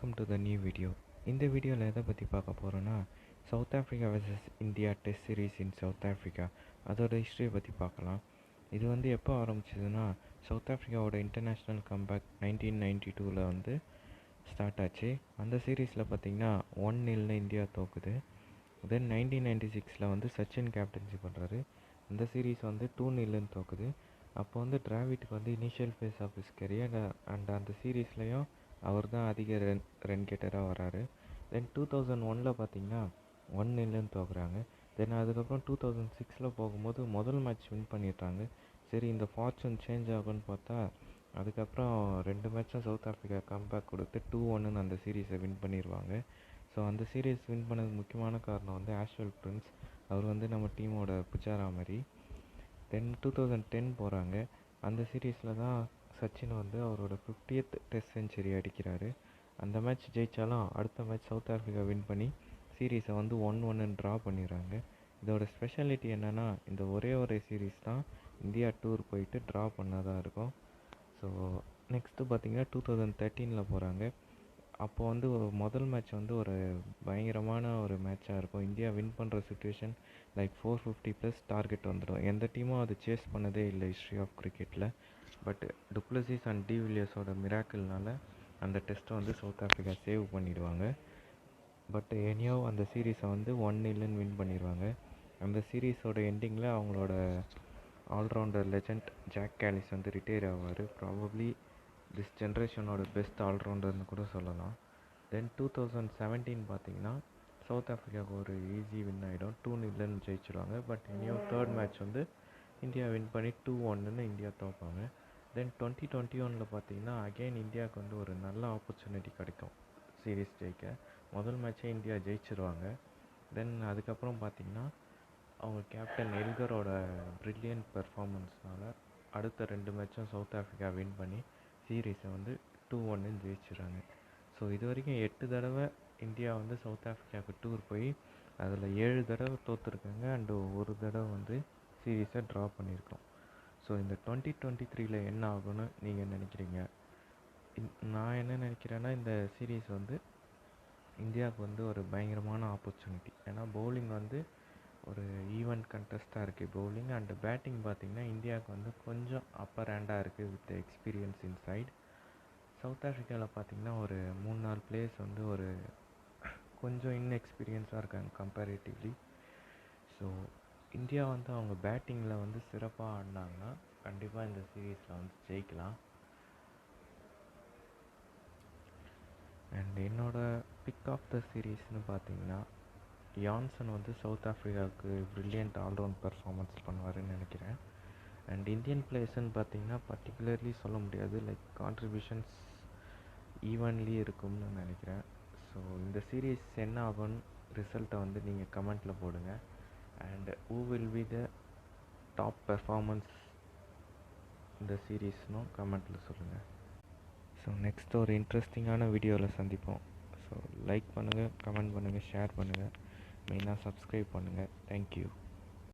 Welcome to the new video. இந்த வீடியோவில் எதை பற்றி பார்க்க போகிறோன்னா, south Africa vs India test series in South Africa அதோட ஹிஸ்ட்ரியை பற்றி பார்க்கலாம். இது வந்து எப்போ ஆரம்பிச்சதுன்னா, சவுத் ஆஃப்ரிக்காவோட இன்டர்நேஷ்னல் கம்பேக் 1992 வந்து ஸ்டார்ட் ஆச்சு. அந்த சீரீஸில் பார்த்திங்கன்னா 1-0 இந்தியா தோக்குது. தென் 1996 வந்து சச்சின் கேப்டன்சி பண்ணுறாரு. அந்த சீரீஸ் வந்து 2-0 தோக்குது. அப்போ வந்து டிராவிட்டுக்கு வந்து initial phase of his career and அந்த சீரீஸ்லேயும் அவர் தான் அதிக ரன் கெட்டராக வராரு. தென் 2001 பார்த்திங்கன்னா 1-0 தோக்குறாங்க. தென் அதுக்கப்புறம் 2006 போகும்போது முதல் மேட்ச் வின் பண்ணிடுறாங்க. சரி, இந்த ஃபார்ச்சூன் சேஞ்ச் ஆகும்னு பார்த்தா அதுக்கப்புறம் 2 மேட்சும் சவுத் ஆஃப்ரிக்கா கம்பேக் கொடுத்து 2-1 அந்த சீரீஸை வின் பண்ணிடுவாங்க. ஸோ அந்த சீரீஸ் வின் பண்ணதுக்கு முக்கியமான காரணம் வந்து ஆஷ்வல் பிரின்ஸ். அவர் வந்து நம்ம டீமோட புஜாரா மாதிரி. தென் 2010 போகிறாங்க. அந்த சீரீஸில் தான் சச்சின் வந்து அவரோட 50th டெஸ்ட் செஞ்சுரி அடிக்கிறாரு. அந்த மேட்ச் ஜெயித்தாலும் அடுத்த மேட்ச் சவுத் ஆஃப்ரிக்கா வின் பண்ணி சீரீஸை வந்து 1-1 ட்ரா பண்ணிடுறாங்க. இதோட ஸ்பெஷாலிட்டி என்னென்னா, இந்த ஒரே சீரீஸ் தான் இந்தியா டூர் போயிட்டு ட்ரா பண்ணதாக இருக்கும். ஸோ நெக்ஸ்ட்டு பார்த்திங்கன்னா 2013 போகிறாங்க. அப்போது வந்து முதல் மேட்ச் வந்து ஒரு பயங்கரமான ஒரு மேட்சாக இருக்கும். இந்தியா வின் பண்ணுற சுச்சுவேஷன் லைக் 450+ டார்கெட் வந்துடும். எந்த டீமும் அது சேஸ் பண்ணதே இல்லை ஹிஸ்ட்ரி ஆஃப் கிரிக்கெட்டில். பட் டுப்ளசிஸ் அண்ட் டிவிலியர்ஸோட மிராக்கிள்னால அந்த டெஸ்ட்டை வந்து சவுத் ஆஃப்ரிக்கா சேவ் பண்ணிடுவாங்க. பட் எனியோ அந்த சீரீஸை வந்து 1-0 வின் பண்ணிடுவாங்க. அந்த சீரீஸோட எண்டிங்கில் அவங்களோட ஆல்ரவுண்டர் லெஜண்ட் ஜாக் கேலிஸ் வந்து ரிட்டையர் ஆவார். ப்ராபப்ளி திஸ் ஜென்ரேஷனோட பெஸ்ட் ஆல்ரவுண்டர்னு கூட சொல்லலாம். தென் 2017 பார்த்திங்கன்னா சவுத் ஆஃப்ரிக்காவுக்கு ஒரு ஈஸி வின் ஆகிடும். 2-0 ஜெயிச்சிடுவாங்க. பட் இனியும் தேர்ட் மேட்ச் வந்து இந்தியா வின் பண்ணி 2-1 இந்தியா தோப்பாங்க. தென் 2021 பார்த்திங்கன்னா அகெயின் இந்தியாவுக்கு வந்து ஒரு நல்ல ஆப்பர்ச்சுனிட்டி கிடைக்கும் சீரீஸ் ஜெயிக்க. முதல் மேட்சே இந்தியா ஜெயிச்சிருவாங்க. தென் அதுக்கப்புறம் பார்த்திங்கன்னா அவங்க கேப்டன் எல்கரோட ப்ரில்லியன்ட் பெர்ஃபார்மன்ஸ்னால் அடுத்த 2 மேட்சும் சவுத் ஆஃப்ரிக்கா வின் பண்ணி சீரீஸை வந்து 2-1 ஜெயிச்சிடுறாங்க. ஸோ இது வரைக்கும் 8 தடவை இந்தியா வந்து சவுத் ஆஃப்ரிக்காவுக்கு டூர் போய் அதில் 7 தடவை தோற்றுருக்காங்க அண்டு ஒரு தடவை வந்து சீரீஸை ட்ரா பண்ணியிருக்கோம். ஸோ இந்த 2023 என்ன ஆகும்னு நீங்கள் நினைக்கிறீங்க? நான் என்ன நினைக்கிறேன்னா, இந்த சீரீஸ் வந்து இந்தியாவுக்கு வந்து ஒரு பயங்கரமான ஆப்பர்ச்சுனிட்டி. ஏன்னா பவுலிங் வந்து ஒரு ஈவெண்ட் கண்டெஸ்ட்டாக இருக்குது. பவுலிங் அண்டு பேட்டிங் பார்த்திங்கன்னா இந்தியாவுக்கு வந்து கொஞ்சம் அப்பர் ஹேண்டாக இருக்குது வித் எக்ஸ்பீரியன்ஸ் இன்சைட். சவுத் ஆஃப்ரிக்காவில் பார்த்திங்கன்னா ஒரு 3-4 பிளேயர்ஸ் வந்து ஒரு கொஞ்சம் இன்எக்ஸ்பீரியன்ஸாக இருக்காங்க கம்பேரிட்டிவ்லி. ஸோ இந்தியா வந்து அவங்க பேட்டிங்கில் வந்து சிறப்பாக ஆடினாங்கன்னா கண்டிப்பாக இந்த சீரீஸில் வந்து ஜெயிக்கலாம். அண்ட் என்னோடய பிக் ஆஃப் த சீரீஸ்னு பார்த்திங்கன்னா யான்சன் வந்து சவுத் ஆஃப்ரிக்காவுக்கு ப்ரில்லியன்ட் ஆல்ரவுண்ட் பெர்ஃபார்மன்ஸ் பண்ணுவாருன்னு நினைக்கிறேன். அண்ட் இந்தியன் பிளேயர்ஸ்ன்னு பார்த்திங்கன்னா பர்டிகுலர்லி சொல்ல முடியாது, லைக் கான்ட்ரிபியூஷன்ஸ் ஈவன்லி இருக்கும்னு நினைக்கிறேன். ஸோ இந்த சீரீஸ் என்ன ஆகும்னு ரிசல்ட்டை வந்து நீங்கள் கமெண்ட்டில் போடுங்க. And who will be the top performance இந்த சீரீஸ்னும் கமெண்ட்டில் சொல்லுங்கள். ஸோ நெக்ஸ்ட் ஒரு இன்ட்ரெஸ்டிங்கான வீடியோவில் சந்திப்போம். ஸோ லைக் பண்ணுங்கள், கமெண்ட் பண்ணுங்கள், ஷேர் பண்ணுங்கள், மெயினாக சப்ஸ்கிரைப் பண்ணுங்கள். தேங்க்யூ.